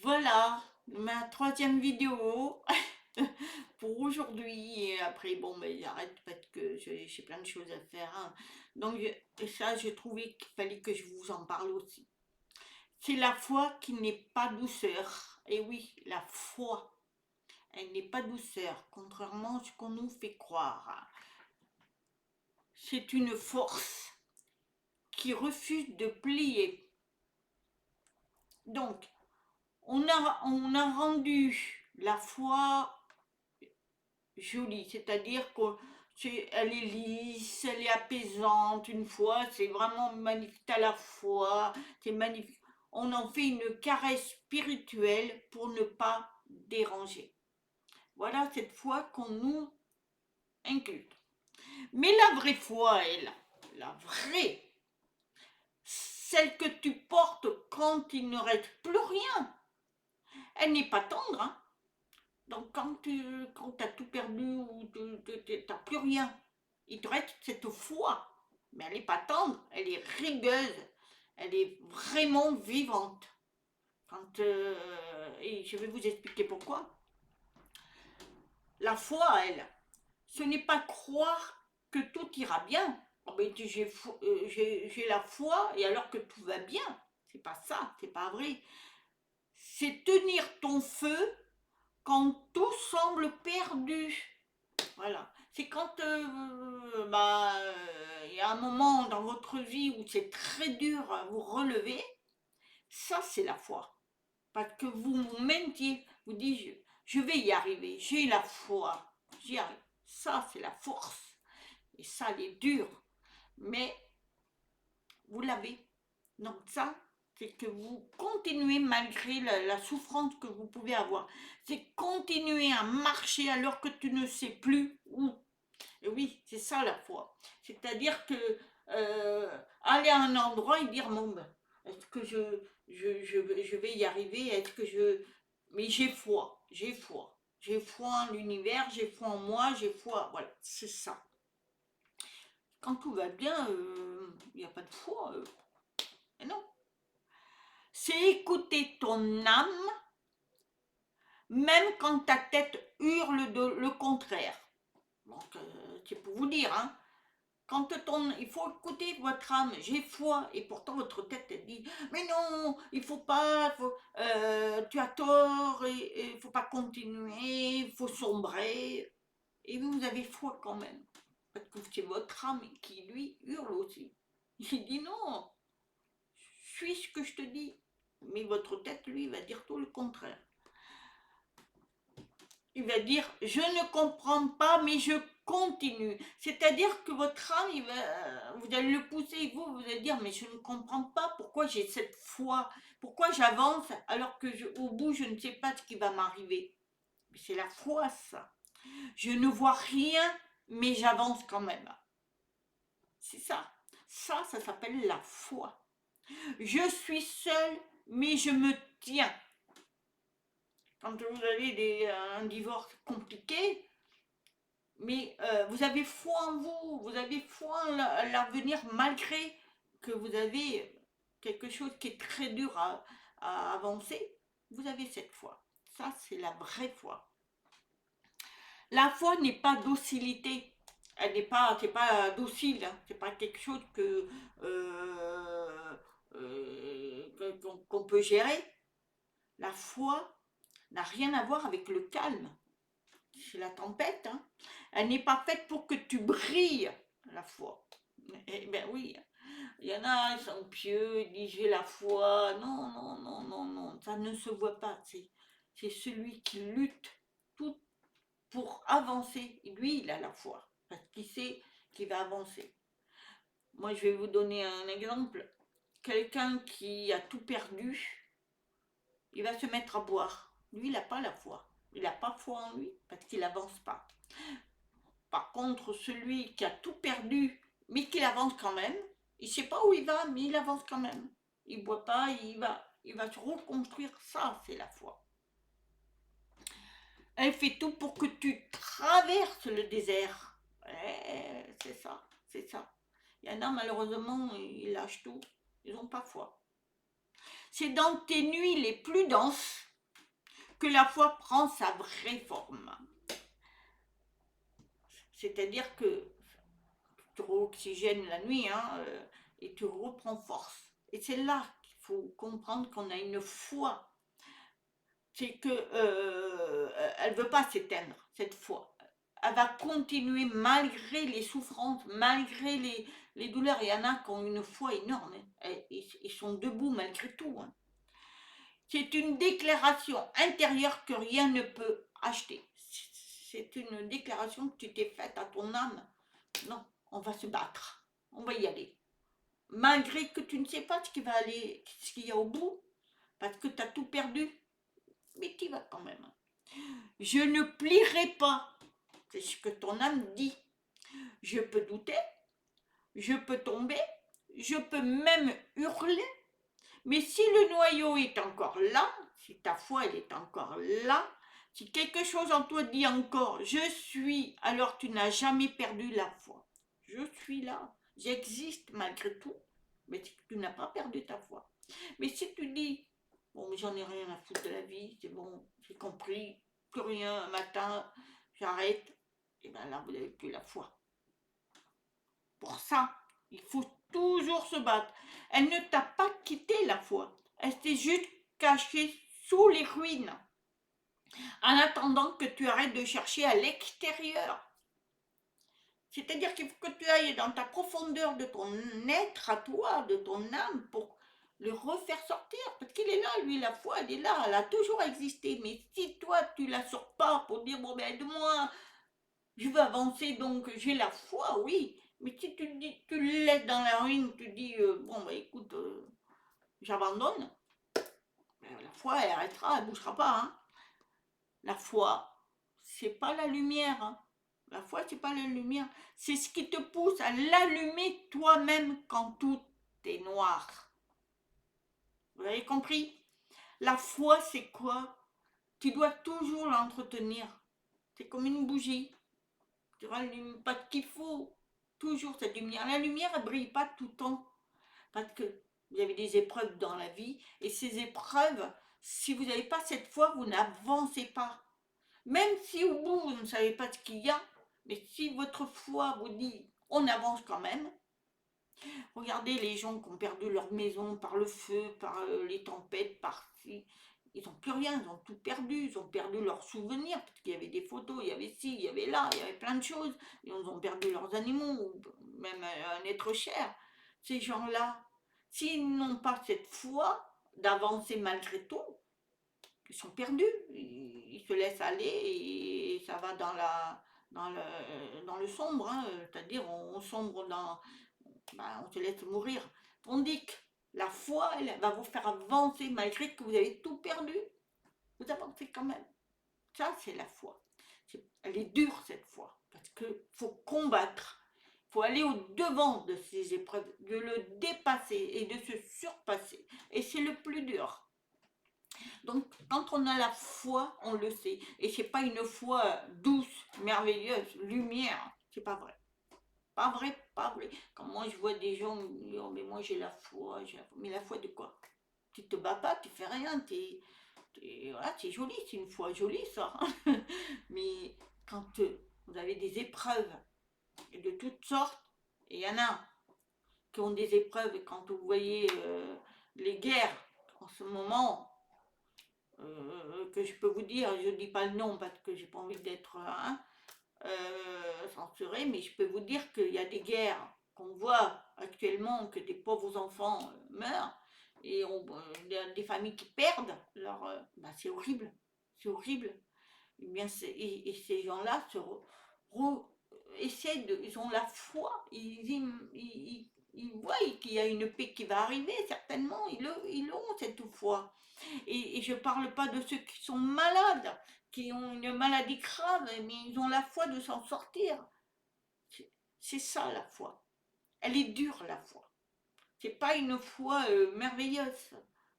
Voilà, ma troisième vidéo pour aujourd'hui. Et après, bon, ben, j'arrête parce que j'ai plein de choses à faire, hein. Donc, et ça, j'ai trouvé qu'il fallait que je vous en parle aussi. C'est la foi qui n'est pas douceur. Et oui, la foi, elle n'est pas douceur, contrairement à ce qu'on nous fait croire. C'est une force qui refuse de plier. Donc, on a rendu la foi jolie, c'est-à-dire qu'elle est lisse, elle est apaisante, une fois, c'est vraiment magnifique à la fois, c'est magnifique. On en fait une caresse spirituelle pour ne pas déranger. Voilà cette foi qu'on nous inculque. Mais la vraie foi, elle, la vraie, celle que tu portes quand il ne reste plus rien, elle n'est pas tendre, hein. Donc quand as tout perdu ou tu n'as plus rien, il te reste cette foi. Mais elle n'est pas tendre, elle est rigueuse, elle est vraiment vivante. Et je vais vous expliquer pourquoi. La foi, elle, ce n'est pas croire que tout ira bien. Oh, mais j'ai la foi et alors que tout va bien. C'est pas ça, c'est pas vrai. C'est tenir ton feu quand tout semble perdu. Voilà. C'est quand il y a un moment dans votre vie où c'est très dur à vous relever, ça c'est la foi. Parce que vous vous mentiez, vous dites je vais y arriver, j'ai la foi, j'y arrive. Ça c'est la force. Et ça, elle est dure. Mais vous l'avez. Donc ça, c'est que vous continuez malgré la souffrance que vous pouvez avoir. C'est continuer à marcher alors que tu ne sais plus où. Et oui, c'est ça la foi. C'est-à-dire que aller à un endroit et dire bon, ben, est-ce que je vais y arriver? Est-ce que je. Mais j'ai foi, j'ai foi. J'ai foi en l'univers, j'ai foi en moi, j'ai foi. Voilà, c'est ça. Quand tout va bien, il n'y a pas de foi. Et non. C'est écouter ton âme, même quand ta tête hurle le contraire. Donc, c'est pour vous dire, hein. Il faut écouter votre âme, j'ai foi, et pourtant votre tête elle dit, mais non, il faut pas, tu as tort, et il faut pas continuer, il faut sombrer, et vous avez foi quand même, parce que c'est votre âme qui lui hurle aussi. Il dit non, suis ce que je te dis, mais votre tête lui va dire tout le contraire. Il va dire je ne comprends pas mais je continue, c'est-à-dire que votre âme vous allez le pousser, vous allez dire mais je ne comprends pas pourquoi j'ai cette foi, pourquoi j'avance alors que au bout je ne sais pas ce qui va m'arriver. C'est la foi, ça. Je ne vois rien mais j'avance quand même. C'est ça s'appelle la foi. Je suis seule mais je me tiens. Quand vous avez un divorce compliqué, mais vous avez foi en vous, vous avez foi en l'avenir malgré que vous avez quelque chose qui est très dur à avancer, vous avez cette foi. Ça, c'est la vraie foi. La foi n'est pas docilité. Elle n'est pas, c'est pas docile, hein. C'est pas quelque chose qu'on peut gérer. La foi n'a rien à voir avec le calme. C'est la tempête, hein. Elle n'est pas faite pour que tu brilles, la foi. Eh bien oui, il y en a, ils sont pieux, ils disent j'ai la foi. Non, non, non, non, non, ça ne se voit pas. C'est celui qui lutte tout pour avancer. Et lui, il a la foi, parce qu'il sait qu'il va avancer. Moi, je vais vous donner un exemple. Quelqu'un qui a tout perdu, il va se mettre à boire. Lui, il n'a pas la foi. Il n'a pas foi en lui, parce qu'il n'avance pas. Par contre, celui qui a tout perdu, mais qui avance quand même, il ne sait pas où il va, mais il avance quand même. Il ne boit pas, il va se reconstruire. Ça, c'est la foi. Elle fait tout pour que tu traverses le désert. C'est ça, c'est ça. Il y en a, malheureusement, ils lâchent tout. Ils n'ont pas foi. C'est dans tes nuits les plus denses que la foi prend sa vraie forme. C'est-à-dire que tu réoxygènes la nuit et tu reprends force. Et c'est là qu'il faut comprendre qu'on a une foi. C'est que elle veut pas s'éteindre, cette foi. Elle va continuer malgré les souffrances, malgré les douleurs. Il y en a qui ont une foi énorme. Ils sont debout malgré tout. C'est une déclaration intérieure que rien ne peut acheter. C'est une déclaration que tu t'es faite à ton âme. Non, on va se battre. On va y aller. Malgré que tu ne sais pas ce qu'il y a au bout, parce que tu as tout perdu, mais tu y vas quand même. Je ne plierai pas. C'est ce que ton âme dit. Je peux douter, je peux tomber, je peux même hurler, mais si le noyau est encore là, si ta foi elle est encore là, si quelque chose en toi dit encore je suis, alors tu n'as jamais perdu la foi. Je suis là, j'existe malgré tout, mais tu n'as pas perdu ta foi. Mais si tu dis bon, mais j'en ai rien à foutre de la vie, c'est bon, j'ai compris, plus rien, un matin, j'arrête, et bien là vous n'avez plus la foi. Pour ça, il faut toujours se battre. Elle ne t'a pas quitté la foi. Elle s'est juste cachée sous les ruines. En attendant que tu arrêtes de chercher à l'extérieur. C'est-à-dire qu'il faut que tu ailles dans ta profondeur de ton être à toi, de ton âme, pour le refaire sortir. Parce qu'il est là, lui, la foi, elle est là, elle a toujours existé. Mais si toi, tu la sors pas pour dire, bon, ben aide-moi, je veux avancer, donc j'ai la foi, oui. Mais si tu le laisses dans la ruine, tu dis, bon, bah écoute, j'abandonne, la foi, elle arrêtera, elle ne bougera pas. Hein. La foi, c'est pas la lumière. Hein. La foi, c'est pas la lumière. C'est ce qui te pousse à l'allumer toi-même quand tout est noir. Vous avez compris? La foi, c'est quoi? Tu dois toujours l'entretenir. C'est comme une bougie. Tu rallumes pas ce qu'il faut. Toujours cette lumière. La lumière, elle brille pas tout le temps. Parce que vous avez des épreuves dans la vie. Et ces épreuves, si vous n'avez pas cette foi, vous n'avancez pas. Même si au bout, vous ne savez pas ce qu'il y a, mais si votre foi vous dit, on avance quand même. Regardez les gens qui ont perdu leur maison par le feu, par les tempêtes, par... Ils n'ont plus rien, ils ont tout perdu, ils ont perdu leurs souvenirs, parce qu'il y avait des photos, il y avait ci, il y avait là, il y avait plein de choses. Ils ont perdu leurs animaux, ou même un être cher. Ces gens-là, s'ils n'ont pas cette foi d'avancer malgré tout, ils sont perdus, ils se laissent aller et ça va dans le sombre, hein. C'est-à-dire on sombre on se laisse mourir. Tandis que la foi, elle va vous faire avancer malgré que vous avez tout perdu. Vous avancez quand même. Ça, c'est la foi. Elle est dure cette foi, parce qu'il faut combattre. Il faut aller au-devant de ces épreuves, de le dépasser et de se surpasser. Et c'est le plus dur. Donc, quand on a la foi, on le sait. Et c'est pas une foi douce, merveilleuse, lumière. C'est pas vrai. Pas vrai, pas vrai. Quand moi je vois des gens me dire, oh, mais moi j'ai la foi, mais la foi de quoi? Tu te bats pas, tu fais rien, voilà, c'est joli, c'est une foi jolie ça. Mais quand vous avez des épreuves de toutes sortes, et il y en a qui ont des épreuves, et quand vous voyez les guerres en ce moment, que je peux vous dire, je ne dis pas le nom parce que j'ai pas envie d'être censuré, mais je peux vous dire qu'il y a des guerres qu'on voit actuellement, que des pauvres enfants meurent, et des familles qui perdent leur... c'est horrible, c'est horrible. Et, bien, et ces gens-là essaient de... Ils ont la foi, ils voient qu'il y a une paix qui va arriver, certainement, ils ont cette foi. Et je ne parle pas de ceux qui sont malades, qui ont une maladie grave, mais ils ont la foi de s'en sortir. C'est ça la foi. Elle est dure la foi. C'est pas une foi merveilleuse.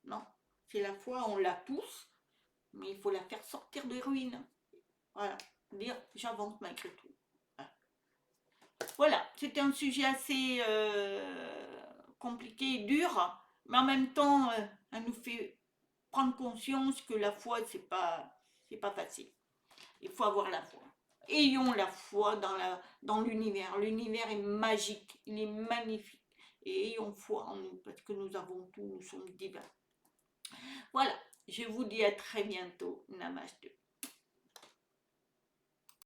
Non, c'est la foi, on l'a tous, mais il faut la faire sortir des ruines. Voilà, dire j'avance malgré tout. Voilà, c'était un sujet assez compliqué et dur, mais en même temps, elle nous fait prendre conscience que la foi, c'est pas facile. Il faut avoir la foi. Ayons la foi dans l'univers. L'univers est magique, il est magnifique. Et ayons foi en nous, parce que nous avons tout, nous sommes divins. Voilà, je vous dis à très bientôt. Namaste.